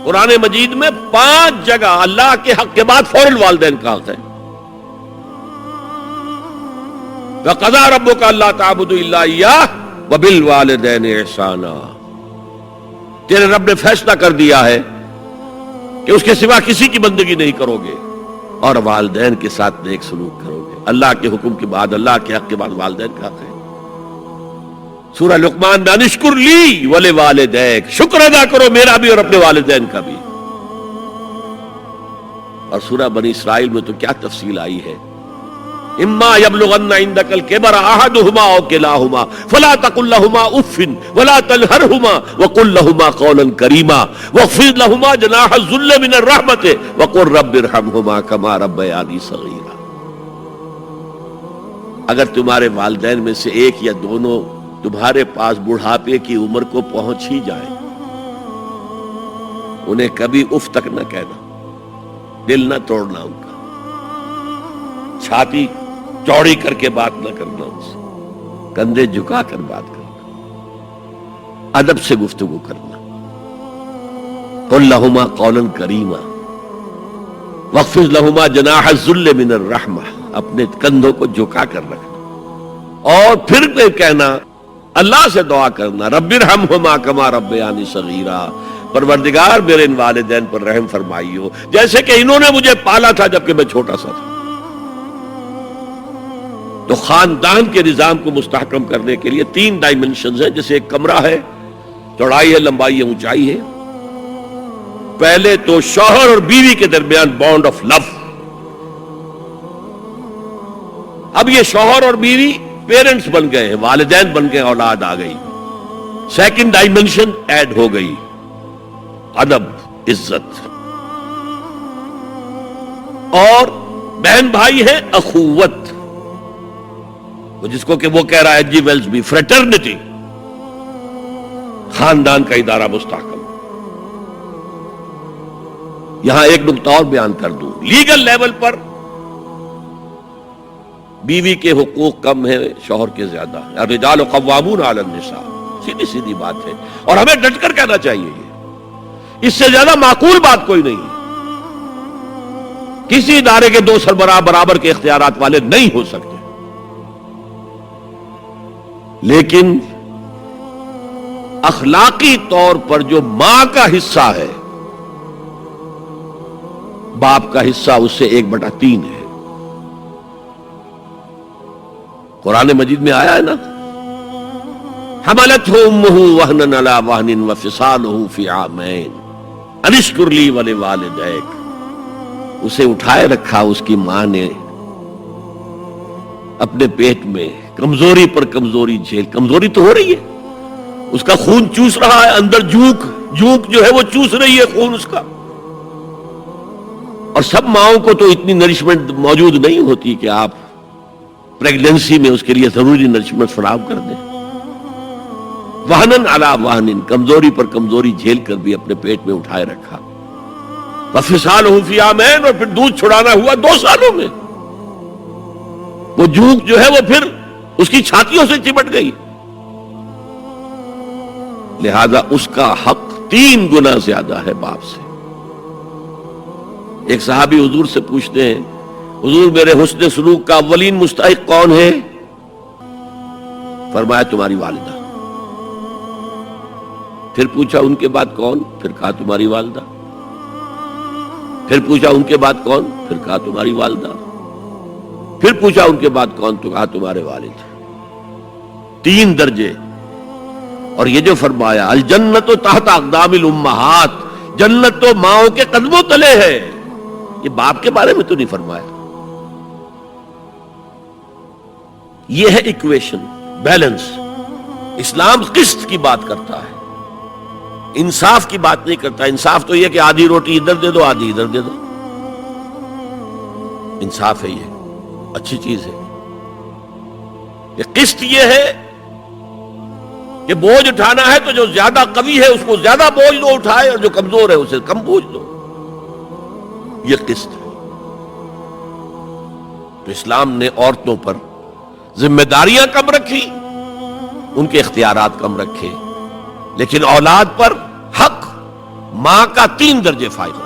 قرآن مجید میں 5 جگہ اللہ کے حق کے بعد فوراً والدین کا حق ہے. وَقَضَىٰ رَبُّكَ أَلَّا تَعْبُدُوا إِلَّا إِيَّاهُ وَبِالْوَالِدَيْنِ إِحْسَانًا. تیرے رب نے فیصلہ کر دیا ہے کہ اس کے سوا کسی کی بندگی نہیں کرو گے اور والدین کے ساتھ نیک سلوک کرو گے. اللہ کے حکم کے بعد، اللہ کے حق کے بعد والدین کا حق ہے. سورہ لقمان میں انشکر لی ولوالدیک، شکر ادا کرو میرا بھی اور اپنے والدین کا بھی. اور سورہ بنی اسرائیل میں تو کیا تفصیل آئی ہے. اما یبلغن عندک الکبر احدہما او کلاہما فلا تقل لهما اف ولا تنہرهما وقل لهما قولا کریما واخفض لهما جناح الذل من الرحمۃ وقل رب ارحمهما كما ربیانی صغیرا. اگر تمہارے والدین میں سے ایک یا دونوں تمہارے پاس بڑھاپے کی عمر کو پہنچ ہی جائیں، انہیں کبھی اف تک نہ کہنا، دل نہ توڑنا ان کا، چھاتی چوڑی کر کے بات نہ کرنا، ان سے کندھے جھکا کر بات کرنا، ادب سے گفتگو کرنا. قل لهما قولا کریما واخفض لهما جناح الذل من الرحمہ، اپنے کندھوں کو جھکا کر رکھنا. اور پھر کہنا، اللہ سے دعا کرنا، رب ارحمہما کما ربیانی صغیرا، پروردگار میرے ان والدین پر رحم فرمائیو جیسے کہ انہوں نے مجھے پالا تھا جبکہ میں چھوٹا سا تھا. تو خاندان کے نظام کو مستحکم کرنے کے لیے 3 ڈائمنشنز ہیں. جیسے ایک کمرہ ہے، چوڑائی ہے، لمبائی ہے، اونچائی ہے. پہلے تو شوہر اور بیوی کے درمیان بانڈ آف لو. اب یہ شوہر اور بیوی پیرنٹس بن گئے ہیں، والدین بن گئے، اولاد آ گئی. سیکنڈ ڈائمنشن ایڈ ہو گئی، ادب، عزت. اور بہن بھائی ہے، اخوت، جس کو کہ وہ کہہ رہا ہے جی ویلز بھی، فریٹرنٹی. خاندان کا ادارہ مستحکم. یہاں ایک نقطہ اور بیان کر دوں. لیگل لیول پر بیوی کے حقوق کم ہیں، شوہر کے زیادہ ہیں. الرجال قوامون علی النساء، سیدھی سیدھی بات ہے اور ہمیں ڈٹ کر کہنا چاہیے. یہ اس سے زیادہ معقول بات کوئی نہیں ہے. کسی ادارے کے 2 سربراہ برابر کے اختیارات والے نہیں ہو سکتے. لیکن اخلاقی طور پر جو ماں کا حصہ ہے، باپ کا حصہ اس سے 1/3 ہے. قرآن مجید میں آیا ہے نا، حملتہ امہ وہنا علی وہن وفصالہ فی عامین ان اشکر لی ولوالدیک. اسے اٹھائے رکھا اس کی ماں نے اپنے پیٹ میں، کمزوری پر کمزوری جھیل. کمزوری تو ہو رہی ہے، اس کا خون چوس رہا ہے اندر، جھونک جو ہے وہ چوس رہی ہے خون اس کا. اور سب ماؤں کو تو اتنی نرشمنٹ موجود نہیں ہوتی کہ آپ پریگننسی میں اس کے لیے ضروری نرشمنٹ فراہم کر دیں. وہنن علی وہن، کمزوری پر کمزوری جھیل کر بھی اپنے پیٹ میں اٹھائے رکھا. وفصالہ فی عامین، اور پھر دودھ چھڑانا ہوا 2 سالوں میں. وہ جھونک جو ہے وہ پھر اس کی چھاتیوں سے چمٹ گئی. لہذا اس کا حق 3 گنا زیادہ ہے باپ سے. ایک صحابی حضور سے پوچھتے ہیں، حضور میرے حسن سلوک کا اولین مستحق کون ہے؟ فرمایا تمہاری والدہ. پھر پوچھا ان کے بعد کون؟ پھر کہا تمہاری والدہ. پھر پوچھا ان کے بعد کون؟ پھر کہا تمہاری والدہ. پھر پوچھا ان کے بعد کون؟ تو کہا تمہارے والد. 3 درجے. اور یہ جو فرمایا الجنت تحت اقدام الامہات، جنت تو ماؤں کے قدموں تلے ہے، یہ باپ کے بارے میں تو نہیں فرمایا. یہ ہے ایکویشن، بیلنس. اسلام قسط کی بات کرتا ہے، انصاف کی بات نہیں کرتا. انصاف تو یہ کہ آدھی روٹی ادھر دے دو، آدھی ادھر دے دو. انصاف ہے، یہ اچھی چیز ہے. یہ قسط یہ ہے کہ بوجھ اٹھانا ہے تو جو زیادہ قوی ہے اس کو زیادہ بوجھ دو اٹھائے، اور جو کمزور ہے اسے کم بوجھ دو. یہ قسط ہے. تو اسلام نے عورتوں پر ذمہ داریاں کم رکھی، ان کے اختیارات کم رکھے، لیکن اولاد پر حق ماں کا 3 درجے فائق